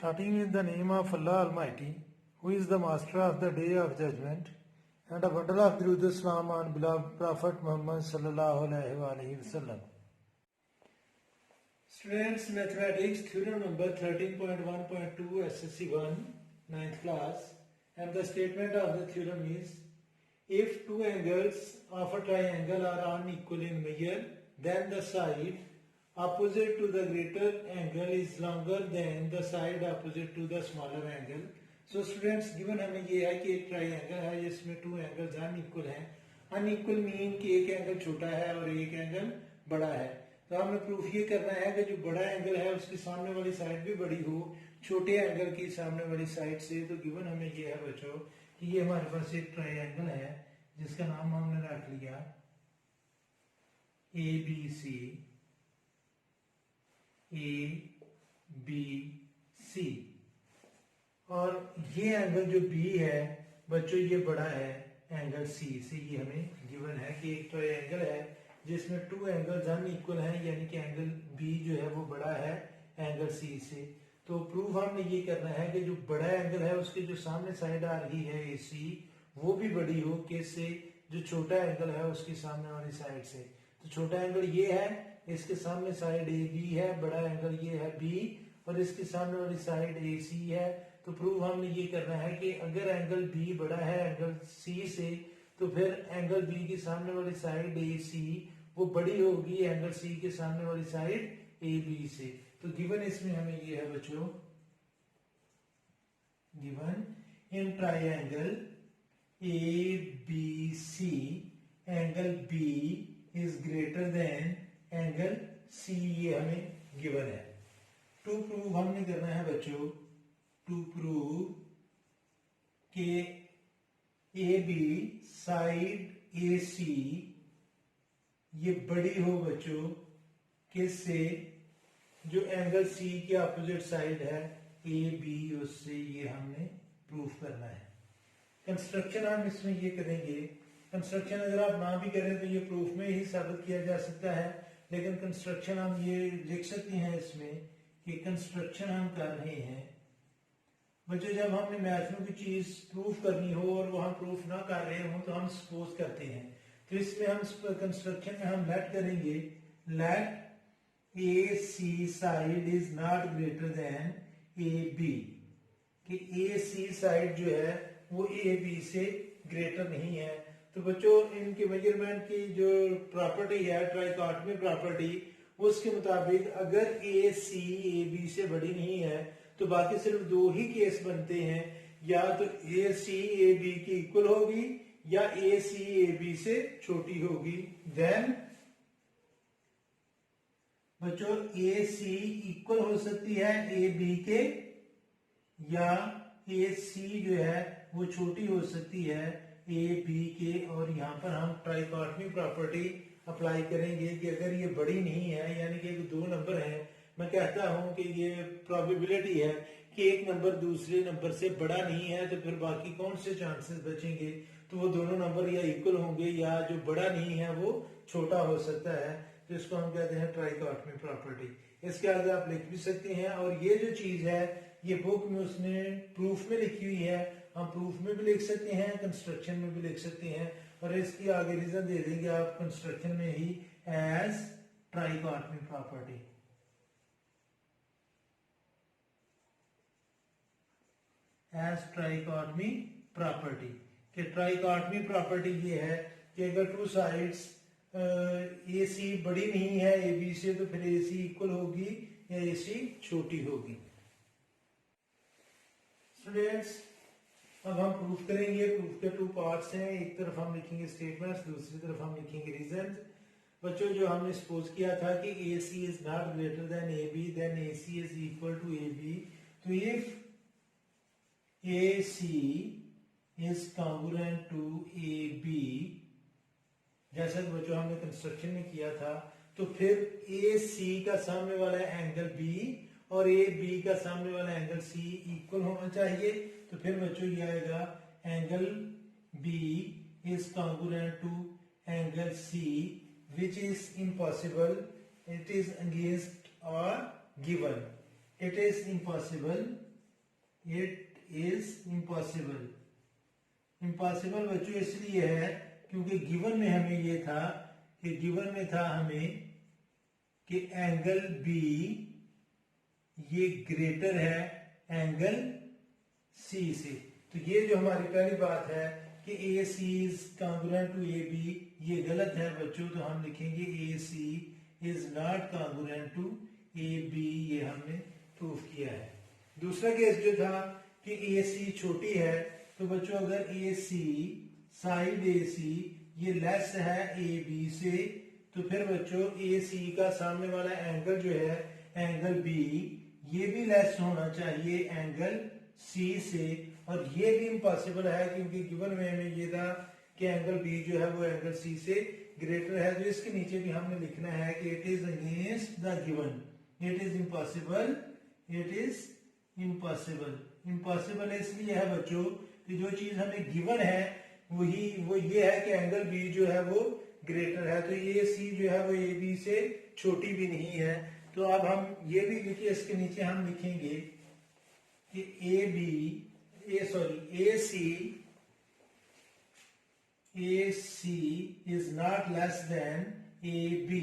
Starting with the name of Allah Almighty, who is the master of the day of judgment, and a bundle of Durud Islam on beloved Prophet Muhammad sallallahu alaihi wasallam. Students, mathematics theorem number 13.1.2 SSC 1 9th class, and the statement of the theorem is: if two angles of a triangle are unequal in measure, then the side opposite to the greater angle is longer than the side opposite to the smaller angle. So students, given हमें ये है कि एक triangle है जिसमें two angles unequal हैं. Unequal mean कि एक एंगल छोटा है और एक एंगल बड़ा है. तो हमें प्रूफ ये करना है कि जो बड़ा एंगल है उसकी सामने वाली साइड भी बड़ी हो छोटे एंगल की सामने वाली साइड से. तो गिवन हमें ये है बच्चों कि ये हमारे पास एक ट्राइंगल है जिसका नाम हमने रख लिया ABC. ABC और ये एंगल जो B है बच्चों ये बड़ा है एंगल C से. ये हमें गिवन है कि एक ट्रायंगल है जिसमें टू एंगल्स अनइक्वल हैं, यानी कि एंगल B जो है वो बड़ा है एंगल C से. तो प्रूफ हमने ये करना है कि जो बड़ा एंगल है उसकी जो सामने साइड आ रही है AC वो भी बड़ी हो किससे, जो छोटा एंगल है उसकी सामने वाली साइड से. तो छोटा एंगल ये है, इसके सामने साइड AB है, बड़ा एंगल ये है B और इसके सामने वाली साइड AC है. तो प्रूव हमने ये करना है कि अगर एंगल B बड़ा है एंगल C से तो फिर एंगल B की सामने वाली साइड AC वो बड़ी होगी एंगल C के सामने वाली साइड AB से. तो गिवन इसमें हमें ये है बच्चों, given in triangle ABC angle B is greater then angle C. ये हमें गिवन है. टू प्रूव हमने करना है बच्चों, टू प्रूव के AB साइड AC ये बड़ी हो बच्चों किससे, जो एंगल C के अपोजिट साइड है AB उससे. ये हमने प्रूफ करना है. कंस्ट्रक्शन हम इसमें ये करेंगे. कंस्ट्रक्शन अगर आप ना भी करें तो ये प्रूफ में ही साबित किया जा सकता है, लेकिन कंस्ट्रक्शन हम ये लिख सकते हैं इसमें कि कंस्ट्रक्शन हम कर रहे हैं बच्चों. जब हमने मैथ में कोई चीज प्रूफ करनी हो और वो हम प्रूफ ना कर रहे हो तो हम सपोज करते हैं. तो इसमें हम कंस्ट्रक्शन में हम लेट करेंगे, let AC side is not greater than AB, कि AC साइड जो है वो AB से ग्रेटर नहीं है. तो बच्चों इनके मेजरमेंट की जो प्रॉपर्टी है ट्राइकॉटमी प्रॉपर्टी, उसके मुताबिक अगर AC AB से बड़ी नहीं है तो बाकी सिर्फ दो ही केस बनते हैं, या तो AC AB की इक्वल होगी या AC AB से छोटी होगी. देन बच्चों AC इक्वल हो सकती है AB के, या AC जो है वो छोटी हो सकती है AB के. और यहाँ पर हम ट्राइकॉटमी प्रॉपर्टी अप्लाई करेंगे कि अगर ये बड़ी नहीं है, यानी कि दो नंबर हैं, मैं कहता हूं कि ये प्रोबेबिलिटी है कि एक नंबर दूसरे नंबर से बड़ा नहीं है, तो फिर बाकी कौन से चांसेस बचेंगे, तो वो दोनों नंबर या इक्वल होंगे या जो बड़ा नहीं है वो छोटा हो सकता है. तो इसको हम कहते हैं ट्राइकॉटमी प्रॉपर्टी. इसके आगे आप लिख भी सकते हैं. और ये जो चीज है ये बुक में उसने प्रूफ में लिखी हुई है, हम प्रूफ में भी लिख सकते हैं कंस्ट्रक्शन में भी लिख सकते हैं, और इसकी आगे रीजन दे देंगे आप कंस्ट्रक्शन में ही as trichotomy property. As trichotomy property कि ट्राइकॉटमी प्रॉपर्टी ये है कि अगर टू साइड्स AC बड़ी नहीं है AB से तो फिर AC इक्वल होगी या AC छोटी होगी. स्टूडेंट्स, अब हम प्रूफ करेंगे. प्रूफ के टू पार्ट्स हैं, एक तरफ हम लिखेंगे स्टेटमेंट्स, दूसरी तरफ हम लिखेंगे रीजन. बच्चों जो हमने सपोज किया था कि AC is not greater than AB, then AC is equal to AB. तो if AC is congruent to AB, जैसा कि बच्चों हमने कंस्ट्रक्शन में किया था, तो फिर AC का सामने वाला एंगल B और AB का सामने वाला एंगल C इक्वल होना चाहिए. तो फिर बच्चों ये आएगा angle B is congruent to angle C, which is impossible. It is against or given. It is impossible it is impossible. Impossible बच्चों इसलिए है क्योंकि गिवन में हमें ये था कि गिवन में था हमें कि एंगल बी ये ग्रेटर है एंगल सी से। तो ये जो हमारी पहली बात है कि A C is congruent to A B, ये गलत है बच्चों। तो हम लिखेंगे A C is not congruent to A B, ये हमने प्रूफ किया है। दूसरा केस जो था कि ए सी छोटी है, तो बच्चों अगर ए सी साइड ए सी ये लेस है ए बी से, तो फिर बच्चों ए सी का सामने वाला एंगल जो है एंगल बी ये भी लेस होना चाहिए एंगल सी से। और ये भी इम्पॉसिबल है क्योंकि गिवन में हमें ये था कि एंगल बी जो है वो एंगल सी से ग्रेटर है। तो इसके नीचे भी हमने लिखना है कि it is against the given, it is impossible, it is impossible. Impossible इसलिए है बच्चों कि जो चीज हमें गिवन है वो ये है कि एंगल बी जो है वो ग्रेटर है। तो ए सी जो है वो ए बी से छोटी भी नहीं है। तो अब हम ये भी लिखिए, इसके नीचे हम लिखेंगे कि A C is not less than A B.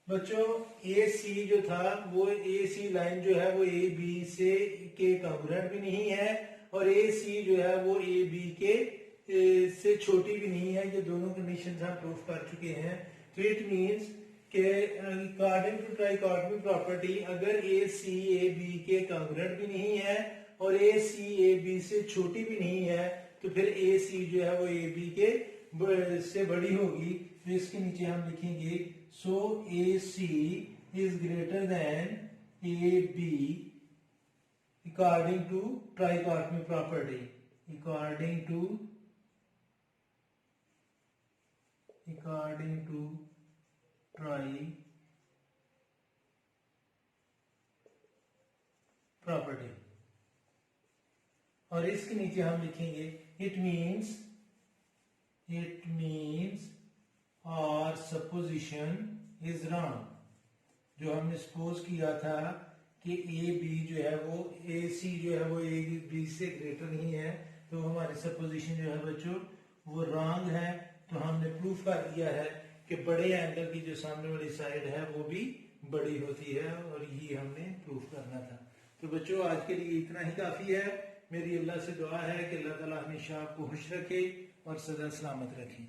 बच्चों ए सी जो था वो ए सी लाइन जो है वो ए बी से के कॉन्ग्रुएंट भी नहीं है और ए सी जो है वो ए बी के से छोटी भी नहीं है। ये दोनों कंडीशंस हम प्रूफ कर चुके हैं। तो इट मींस कि अकॉर्डिंग टू ट्राइकोटोमी प्रॉपर्टी अगर ए सी ए बी के कॉन्ग्रुएंट भी नहीं है और ए सी ए बी से छोटी भी नहीं है, तो फिर ए सी जो है वो ए बी के से बड़ी होगी। तो इसके नीचे हम लिखेंगे so A C is greater than A B according to trichotomy property, according to tri property. और इसके नीचे हम लिखेंगे it means our supposition is wrong. जो हमने सपोज किया था कि ए बी जो है वो ए सी जो है वो ए बी से ग्रेटर नहीं है, तो हमारी सपोजिशन जो है बच्चों वो रॉन्ग है। तो हमने प्रूफ कर दिया है कि बड़े एंगल की जो सामने वाली साइड है वो भी बड़ी होती है और यही हमने प्रूफ करना था। तो बच्चों आज के लिए इतना ही काफी है। मेरी अल्लाह से दुआ है कि अल्लाह ताला हमेशा आपको खुश रखे और सदा सलामत रखे।